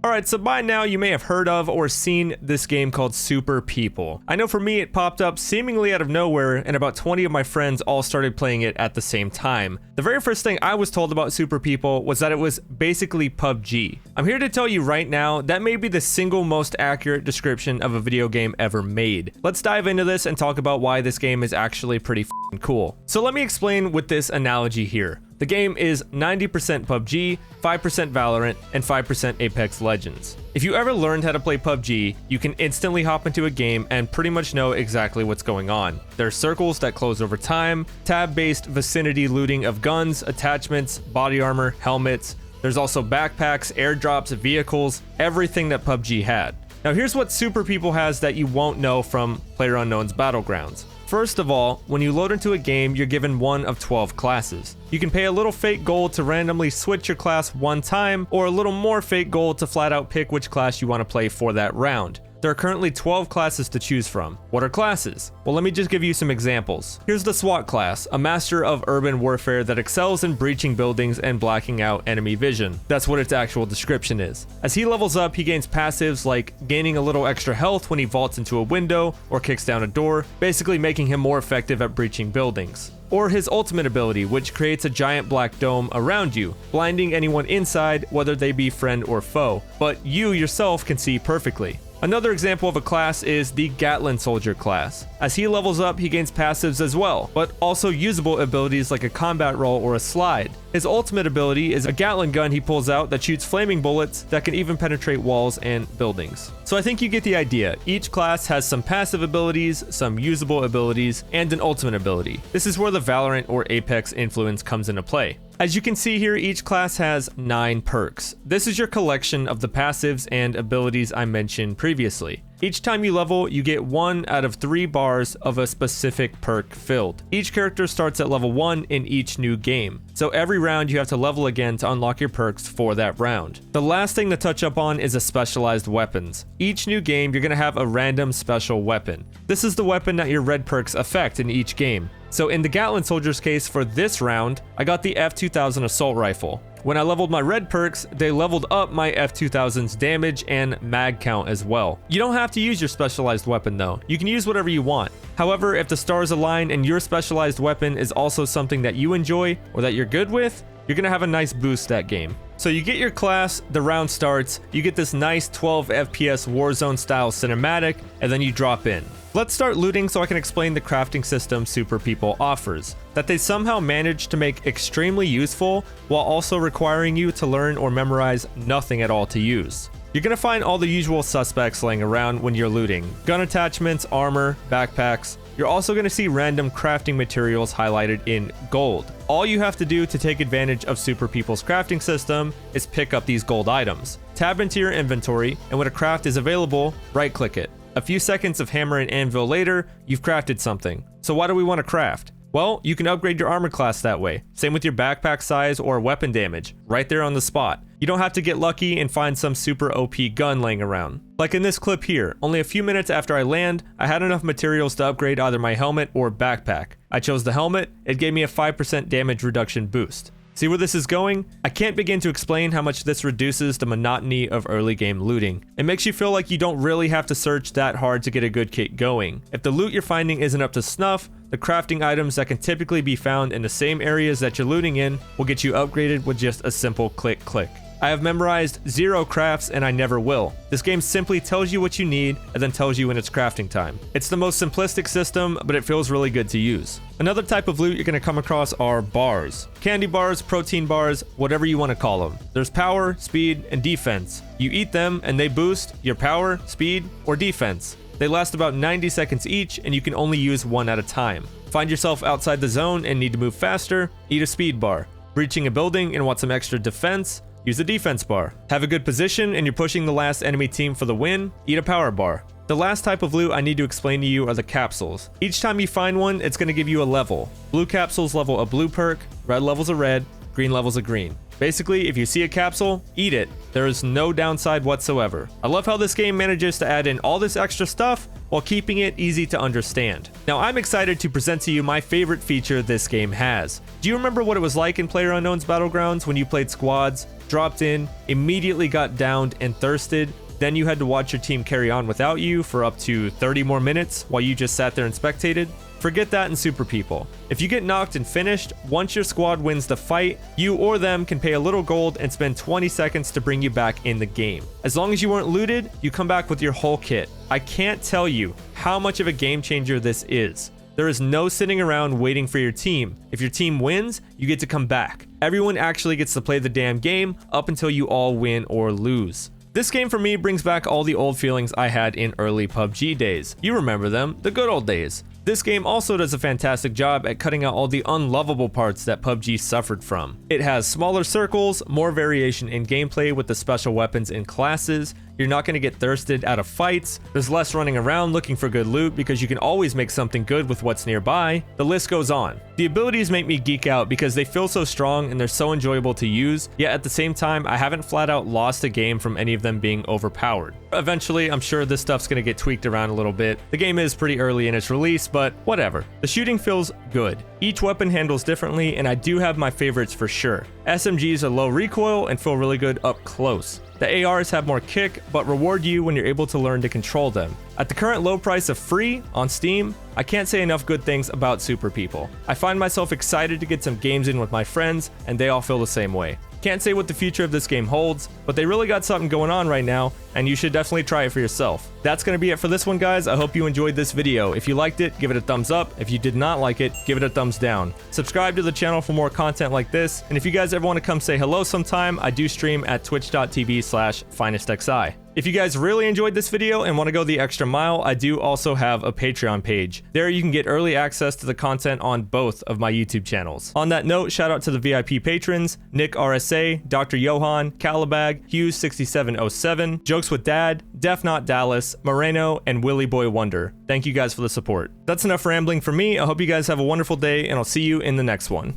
Alright, so by now you may have heard of or seen this game called Super People. I know for me it popped up seemingly out of nowhere, and about 20 of my friends all started playing it at the same time. The very first thing I was told about Super People was that it was basically PUBG. I'm here to tell you right now, that may be the single most accurate description of a video game ever made. Let's dive into this and talk about why this game is actually pretty f***ing cool. So let me explain with this analogy here. The game is 90% PUBG, 5% Valorant, and 5% Apex Legends. If you ever learned how to play PUBG, you can instantly hop into a game and pretty much know exactly what's going on. There are circles that close over time, tab-based vicinity looting of guns, attachments, body armor, helmets. There's also backpacks, airdrops, vehicles, everything that PUBG had. Now here's what Super People has that you won't know from PlayerUnknown's Battlegrounds. First of all, when you load into a game, you're given one of 12 classes. You can pay a little fake gold to randomly switch your class one time, or a little more fake gold to flat out pick which class you want to play for that round. There are currently 12 classes to choose from. What are classes? Well, let me just give you some examples. Here's the SWAT class, a master of urban warfare that excels in breaching buildings and blacking out enemy vision. That's what its actual description is. As he levels up, he gains passives like gaining a little extra health when he vaults into a window or kicks down a door, basically making him more effective at breaching buildings. Or his ultimate ability, which creates a giant black dome around you, blinding anyone inside, whether they be friend or foe, but you yourself can see perfectly. Another example of a class is the Gatling Soldier class. As he levels up, he gains passives as well, but also usable abilities like a combat roll or a slide. His ultimate ability is a Gatling gun he pulls out that shoots flaming bullets that can even penetrate walls and buildings. So I think you get the idea. Each class has some passive abilities, some usable abilities, and an ultimate ability. This is where the Valorant or Apex influence comes into play. As you can see here, each class has 9 perks. This is your collection of the passives and abilities I mentioned previously. Each time you level, you get 1 out of 3 bars of a specific perk filled. Each character starts at level 1 in each new game, so every round you have to level again to unlock your perks for that round. The last thing to touch up on is specialized weapons. Each new game, you're going to have a random special weapon. This is the weapon that your red perks affect in each game. So in the Gatling Soldier's case for this round, I got the F2000 Assault Rifle. When I leveled my red perks, they leveled up my F2000's damage and mag count as well. You don't have to use your specialized weapon though, you can use whatever you want. However, if the stars align and your specialized weapon is also something that you enjoy or that you're good with, you're gonna have a nice boost that game. So you get your class, the round starts, you get this nice 12 FPS Warzone style cinematic, and then you drop in. Let's start looting so I can explain the crafting system Super People offers, that they somehow managed to make extremely useful while also requiring you to learn or memorize nothing at all to use. You're gonna find all the usual suspects laying around when you're looting: gun attachments, armor, backpacks. You're also gonna see random crafting materials highlighted in gold. All you have to do to take advantage of Super People's crafting system is pick up these gold items. Tab into your inventory, and when a craft is available, right-click it. A few seconds of hammer and anvil later, you've crafted something. So why do we want to craft? Well, you can upgrade your armor class that way. Same with your backpack size or weapon damage, right there on the spot. You don't have to get lucky and find some super OP gun laying around. Like in this clip here, only a few minutes after I land, I had enough materials to upgrade either my helmet or backpack. I chose the helmet, it gave me a 5% damage reduction boost. See where this is going? I can't begin to explain how much this reduces the monotony of early game looting. It makes you feel like you don't really have to search that hard to get a good kit going. If the loot you're finding isn't up to snuff, the crafting items that can typically be found in the same areas that you're looting in will get you upgraded with just a simple click. I have memorized 0 crafts and I never will. This game simply tells you what you need and then tells you when it's crafting time. It's the most simplistic system, but it feels really good to use. Another type of loot you're going to come across are bars. Candy bars, protein bars, whatever you want to call them. There's power, speed, and defense. You eat them and they boost your power, speed, or defense. They last about 90 seconds each and you can only use one at a time. Find yourself outside the zone and need to move faster? Eat a speed bar. Breaching a building and want some extra defense? Use a defense bar. Have a good position and you're pushing the last enemy team for the win? Eat a power bar. The last type of loot I need to explain to you are the capsules. Each time you find one, it's going to give you a level. Blue capsules level a blue perk, red levels a red, green levels a green. Basically, if you see a capsule, eat it. There is no downside whatsoever. I love how this game manages to add in all this extra stuff while keeping it easy to understand. Now, I'm excited to present to you my favorite feature this game has. Do you remember what it was like in PlayerUnknown's Battlegrounds when you played squads? dropped in, immediately got downed and thirsted, then you had to watch your team carry on without you for up to 30 more minutes while you just sat there and spectated? Forget that in Super People. If you get knocked and finished, once your squad wins the fight, you or them can pay a little gold and spend 20 seconds to bring you back in the game. As long as you weren't looted, you come back with your whole kit. I can't tell you how much of a game changer this is. There is no sitting around waiting for your team. If your team wins, you get to come back. Everyone actually gets to play the damn game up until you all win or lose. This game for me brings back all the old feelings I had in early PUBG days. You remember them, the good old days. This game also does a fantastic job at cutting out all the unlovable parts that PUBG suffered from. It has smaller circles, more variation in gameplay with the special weapons and classes. You're not going to get thirsted out of fights. There's less running around looking for good loot because you can always make something good with what's nearby. The list goes on. The abilities make me geek out because they feel so strong and they're so enjoyable to use, yet at the same time, I haven't flat out lost a game from any of them being overpowered. Eventually, I'm sure this stuff's going to get tweaked around a little bit. The game is pretty early in its release, but whatever. The shooting feels good. Each weapon handles differently, and I do have my favorites for sure. SMGs are low recoil and feel really good up close. The ARs have more kick, but reward you when you're able to learn to control them. At the current low price of free on Steam, I can't say enough good things about Super People. I find myself excited to get some games in with my friends, and they all feel the same way. Can't say what the future of this game holds, but they really got something going on right now, and you should definitely try it for yourself. That's going to be it for this one, guys. I hope you enjoyed this video. If you liked it, give it a thumbs up. If you did not like it, give it a thumbs down. Subscribe to the channel for more content like this, and if you guys ever want to come say hello sometime, I do stream at twitch.tv/finestxi. If you guys really enjoyed this video and want to go the extra mile, I do also have a Patreon page. There you can get early access to the content on both of my YouTube channels. On that note, shout out to the VIP patrons, Nick RSA, Dr. Johan, Calabag, Hughes6707, Jokes with Dad, Def Not Dallas, Moreno, and Willy Boy Wonder. Thank you guys for the support. That's enough rambling for me. I hope you guys have a wonderful day, and I'll see you in the next one.